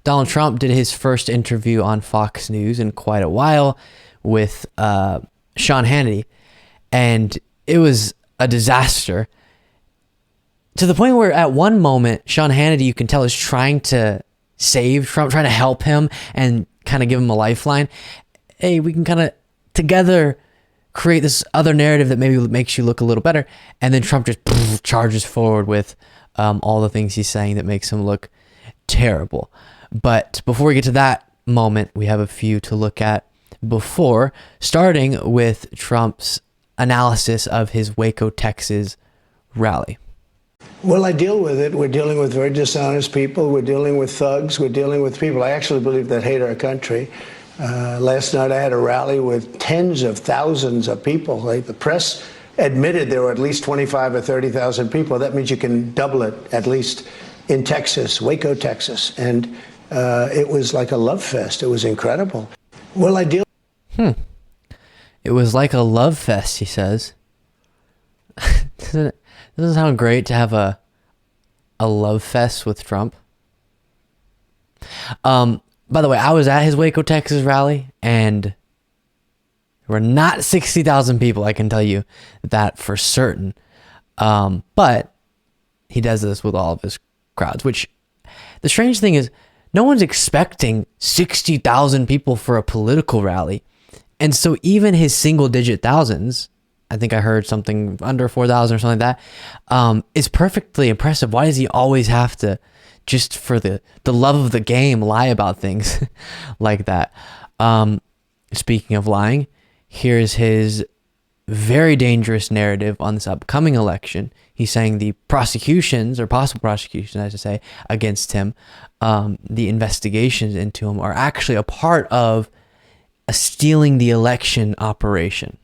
Donald Trump did his first interview on Fox News in quite a while with Sean Hannity, and it was a disaster, to the point where at one moment Sean Hannity, you can tell, is trying to save Trump, trying to help him and kind of give him a lifeline. Hey, we can kind of together create this other narrative that maybe makes you look a little better. And then Trump just charges forward with all the things he's saying that makes him look terrible. But before we get to that moment, we have a few to look at before, starting with Trump's analysis of his Waco, Texas rally. Well, I deal with it. We're dealing with very dishonest people. We're dealing with thugs. We're dealing with people I actually believe that hate our country. Last night I had a rally with tens of thousands of people. The press admitted there were at least 25 or 30,000 people. That means you can double it, at least in Texas, Waco, Texas. And it was like a love fest. It was incredible. Well, I deal. It was like a love fest, he says. Doesn't it sound great to have a love fest with Trump? By the way, I was at his Waco, Texas rally, and there were not 60,000 people, I can tell you that for certain. But he does this with all of his crowds, which the strange thing is no one's expecting 60,000 people for a political rally. And so even his single digit thousands, I think I heard something under 4,000 or something like that, is perfectly impressive. Why does he always have to, just for the love of the game, lie about things like that? Speaking of lying, here's his very dangerous narrative on this upcoming election. He's saying the prosecutions, or possible prosecutions, I should say, against him, the investigations into him, are actually a part of a stealing the election operation.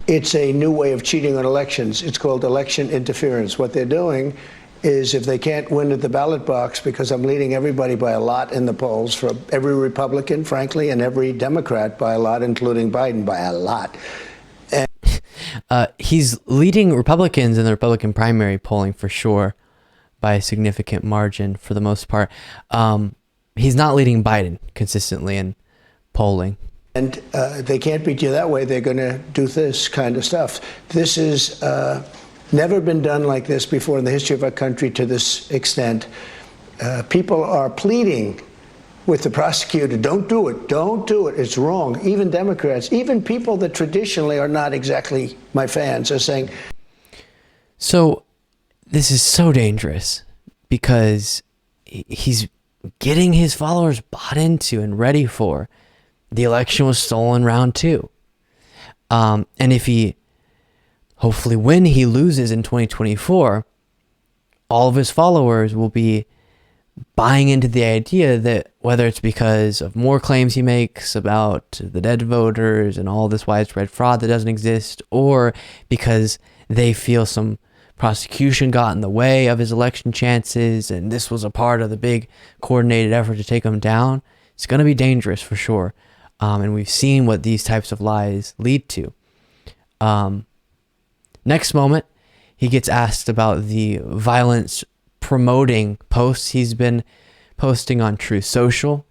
It's a new way of cheating on elections. It's called election interference. What they're doing is, if they can't win at the ballot box, because I'm leading everybody by a lot in the polls, for every Republican, frankly, and every Democrat by a lot, including Biden by a lot. He's leading Republicans in the Republican primary polling for sure by a significant margin for the most part. He's not leading Biden consistently in polling. And they can't beat you that way. They're going to do this kind of stuff. This is never been done like this before in the history of our country to this extent. People are pleading with the prosecutor, don't do it, don't do it, it's wrong. Even Democrats, even people that traditionally are not exactly my fans, are saying. So this is so dangerous because he's getting his followers bought into and ready for the election was stolen round 2. And if he, hopefully when he loses in 2024, all of his followers will be buying into the idea that, whether it's because of more claims he makes about the dead voters and all this widespread fraud that doesn't exist, or because they feel some prosecution got in the way of his election chances and this was a part of the big coordinated effort to take him down, it's going to be dangerous for sure. And we've seen what these types of lies lead to. Next moment, he gets asked about the violence promoting posts he's been posting on Truth Social,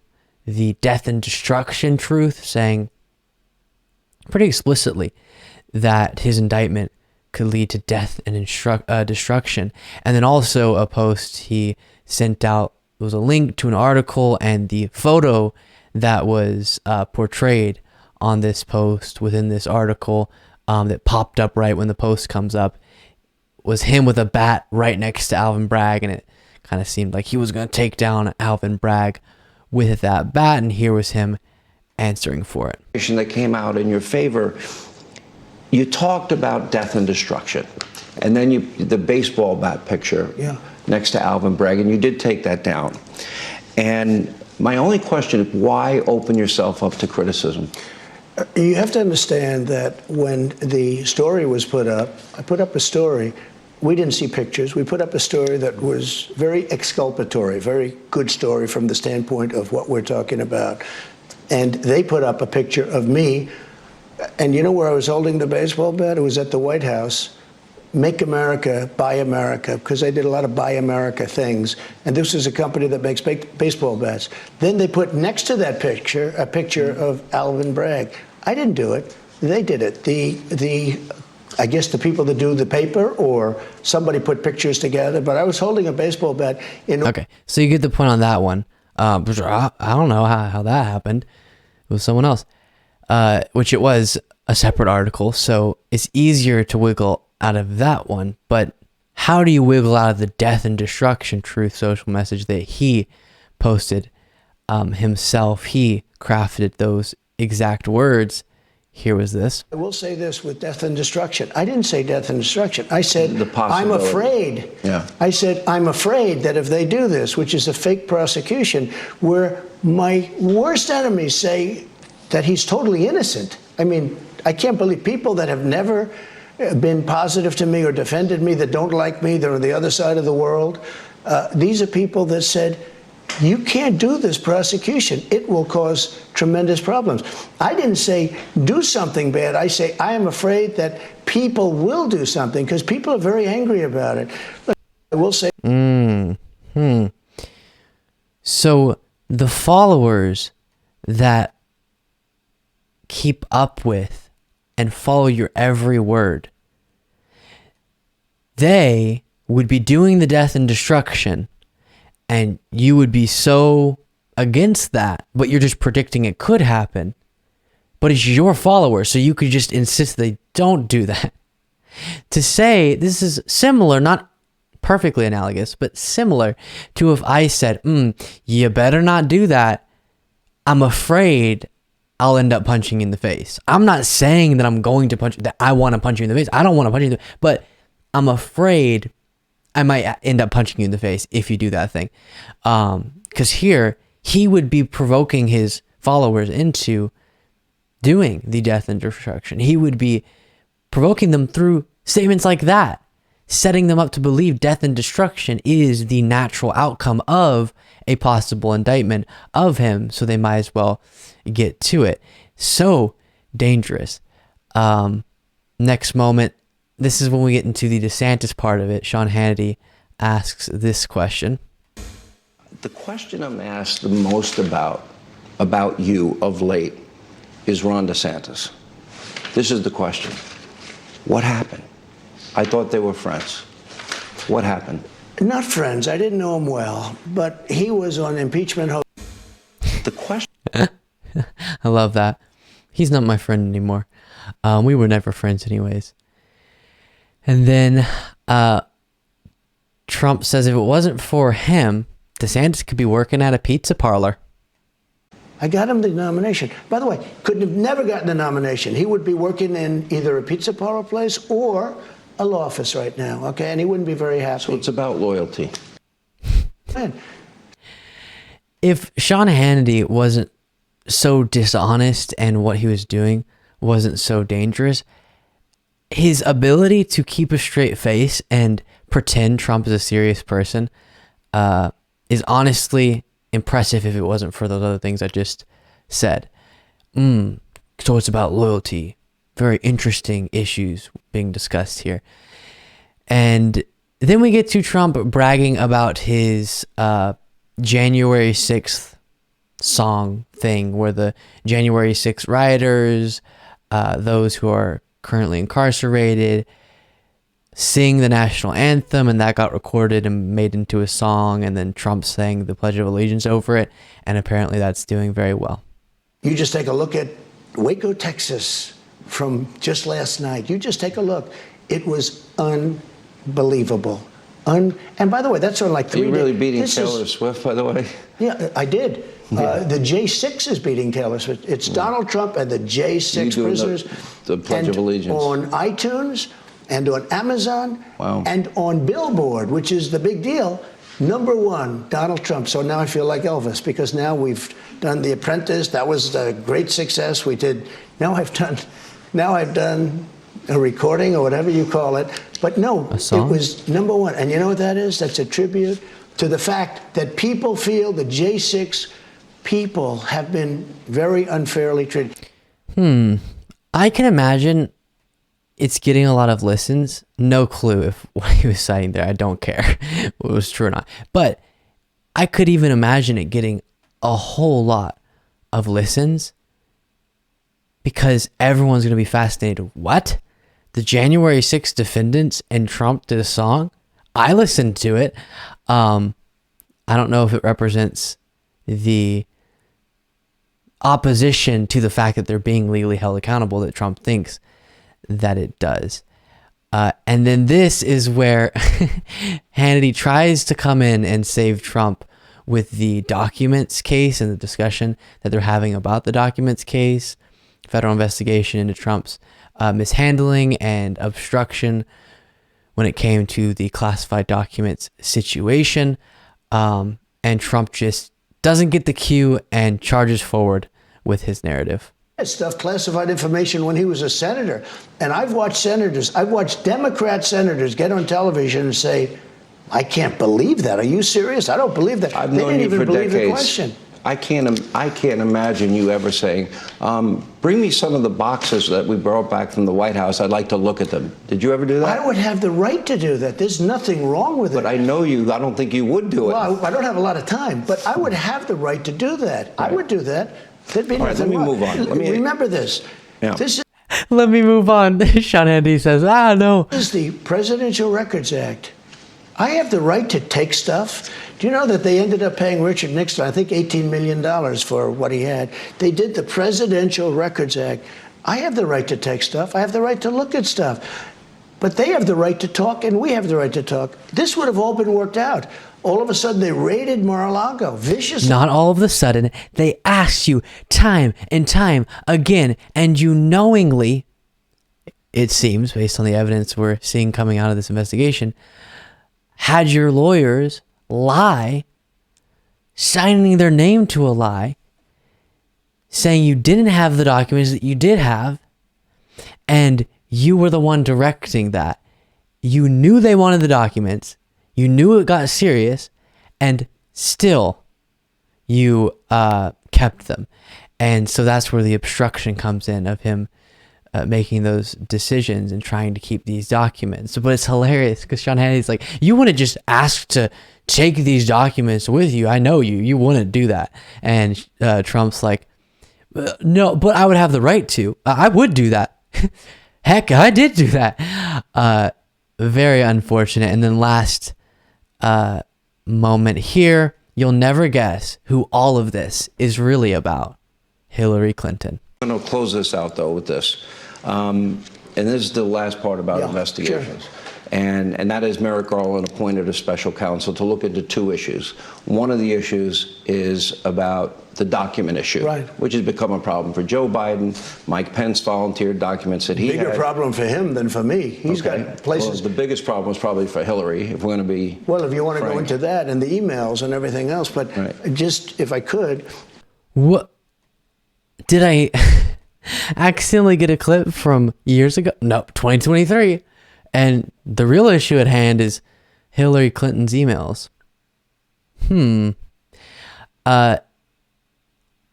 the death and destruction truth, saying pretty explicitly that his indictment could lead to death and destruction. And then also a post he sent out was a link to an article, and the photo that was portrayed on this post within this article that popped up right when the post comes up was him with a bat right next to Alvin Bragg, and it kind of seemed like he was going to take down Alvin Bragg with that bat, and here was him answering for it. That came out in your favor. You talked about death and destruction, and then the baseball bat picture next to Alvin Bragg, and you did take that down. And my only question is, why open yourself up to criticism? You have to understand that when the story was put up, I put up a story. We didn't see pictures. We put up a story that was very exculpatory, very good story from the standpoint of what we're talking about. And they put up a picture of me. And you know where I was holding the baseball bat? It was at the White House Make America, Buy America, because I did a lot of Buy America things. And this is a company that makes baseball bats. Then they put next to that picture a picture of Alvin Bragg. I didn't do it. They did it. I guess the people that do the paper or somebody put pictures together, but I was holding a baseball bat in. Okay, so you get the point on that one. I don't know how that happened. It was someone else, which it was a separate article, so it's easier to wiggle out of that one. But how do you wiggle out of the death and destruction truth social message that he posted himself? He crafted those exact words. Here was this. I will say this with death and destruction. I didn't say death and destruction. I said, I'm afraid. Yeah. I said, I'm afraid that if they do this, which is a fake prosecution, where my worst enemies say that he's totally innocent. I mean, I can't believe people that have never been positive to me or defended me, that don't like me, they're on the other side of the world. These are people that said, you can't do this prosecution. It will cause tremendous problems. I didn't say do something bad. I say I am afraid that people will do something because people are very angry about it. I will say. So the followers that keep up with and follow your every word, they would be doing the death and destruction, and you would be so against that, but you're just predicting it could happen. But it's your followers, so you could just insist they don't do that. To say this is similar, not perfectly analogous, but similar to if I said, you better not do that, I'm afraid I'll end up punching you in the face. I'm not saying that I'm going to punch, that I want to punch you in the face. I don't want to punch you in the face, but I'm afraid I might end up punching you in the face if you do that thing. Because here, he would be provoking his followers into doing the death and destruction. He would be provoking them through statements like that, setting them up to believe death and destruction is the natural outcome of a possible indictment of him, so they might as well get to it. So dangerous. Next moment, this is when we get into the DeSantis part of it. Sean Hannity asks this question. The question I'm asked the most about you of late is Ron DeSantis. This is the question. What happened? I thought they were friends. What happened? Not friends. I didn't know him well, but he was on impeachment. The question. I love that. He's not my friend anymore. We were never friends anyways. And then Trump says if it wasn't for him, DeSantis could be working at a pizza parlor. I got him the nomination. By the way, could have never gotten the nomination. He would be working in either a pizza parlor place or a law office right now, okay? And he wouldn't be very happy. So it's about loyalty. Man. If Sean Hannity wasn't so dishonest and what he was doing wasn't so dangerous, his ability to keep a straight face and pretend Trump is a serious person is honestly impressive if it wasn't for those other things I just said. So it's about loyalty. Very interesting issues being discussed here. And then we get to Trump bragging about his January 6th song thing, where the January 6th rioters, those who are currently incarcerated, sing the national anthem, and that got recorded and made into a song, and then Trump sang the Pledge of Allegiance over it, and apparently that's doing very well. You just take a look at Waco, Texas from just last night. You just take a look. It was unbelievable. And by the way, that's on like 3 days. Are you really beating Taylor Swift, by the way? Yeah, I did. The J6 is beating Taylor Swift. It's Donald Trump and the J6 prisoners. The Pledge of Allegiance. On iTunes and on Amazon wow. and on Billboard, which is the big deal. #1, Donald Trump. So now I feel like Elvis, because now we've done The Apprentice. That was a great success. We did. Now I've done a recording or whatever you call it. But no, it was #1. And you know what that is? That's a tribute to the fact that people feel the J6 people have been very unfairly treated. I can imagine it's getting a lot of listens. No clue if what he was citing there. I don't care if it was true or not. But I could even imagine it getting a whole lot of listens because everyone's going to be fascinated. What? The January 6th defendants and Trump did a song? I listened to it. I don't know if it represents the opposition to the fact that they're being legally held accountable that Trump thinks that it does. And then this is where Hannity tries to come in and save Trump with the documents case and the discussion that they're having about the documents case, federal investigation into Trump's mishandling and obstruction when it came to the classified documents situation. And Trump just doesn't get the cue and charges forward with his narrative. Stuff, classified information when he was a senator. And I've watched Democrat senators get on television and say, I can't believe that. Are you serious? I don't believe that. I've they known didn't you even for believe decades. the question. I can't imagine you ever saying, bring me some of the boxes that we brought back from the White House. I'd like to look at them. Did you ever do that? I would have the right to do that. There's nothing wrong with it. But I know you. I don't think you would do it. Well, I don't have a lot of time, but I would have the right to do that. Right. I would do that. There'd be All right, nothing let me wrong. move on. Remember this. Yeah. This Let me move on. Sean Hannity says, no. is the Presidential Records Act. I have the right to take stuff. Do you know that they ended up paying Richard Nixon, I think, $18 million for what he had? They did the Presidential Records Act. I have the right to take stuff. I have the right to look at stuff. But they have the right to talk, and we have the right to talk. This would have all been worked out. All of a sudden, they raided Mar-a-Lago viciously. Not all of a sudden. They asked you time and time again, and you knowingly, it seems, based on the evidence we're seeing coming out of this investigation, had your lawyers lie, signing their name to a lie, saying you didn't have the documents that you did have, and you were the one directing that. You knew they wanted the documents, you knew it got serious, and still you kept them. And so that's where the obstruction comes in of him making those decisions and trying to keep these documents. But it's hilarious because Sean Hannity's like, you wouldn't just ask to take these documents with you. I know you wouldn't do that. And Trump's like, no, but I would have the right to. I would do that. Heck, I did do that. Very unfortunate. And then last moment here, you'll never guess who all of this is really about. Hillary Clinton. I'm going to close this out, though, with this. And this is the last part about investigations. Sure. And that is Merrick Garland appointed a special counsel to look into two issues. One of the issues is about the document issue, right, which has become a problem for Joe Biden. Mike Pence volunteered documents that he had. Bigger problem for him than for me. He's got places. Well, the biggest problem is probably for Hillary, if we're going to be Well, if you want to frank. go into that and the emails and everything else. But just, if I could. What? Did I accidentally get a clip from years ago? No, 2023. And the real issue at hand is Hillary Clinton's emails.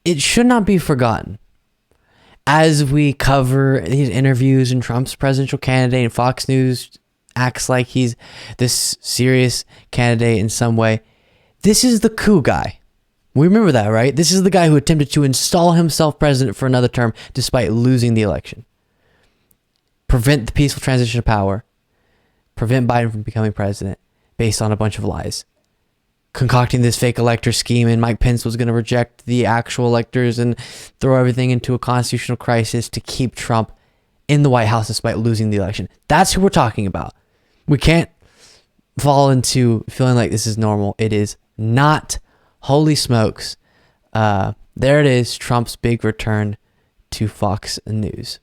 It should not be forgotten. As we cover these interviews and Trump's presidential candidate and Fox News acts like he's this serious candidate in some way, this is the coup guy. We remember that, right? This is the guy who attempted to install himself president for another term despite losing the election. Prevent the peaceful transition of power. Prevent Biden from becoming president based on a bunch of lies. Concocting this fake elector scheme, and Mike Pence was going to reject the actual electors and throw everything into a constitutional crisis to keep Trump in the White House despite losing the election. That's who we're talking about. We can't fall into feeling like this is normal. It is not. Holy smokes. There it is, Trump's big return to Fox News.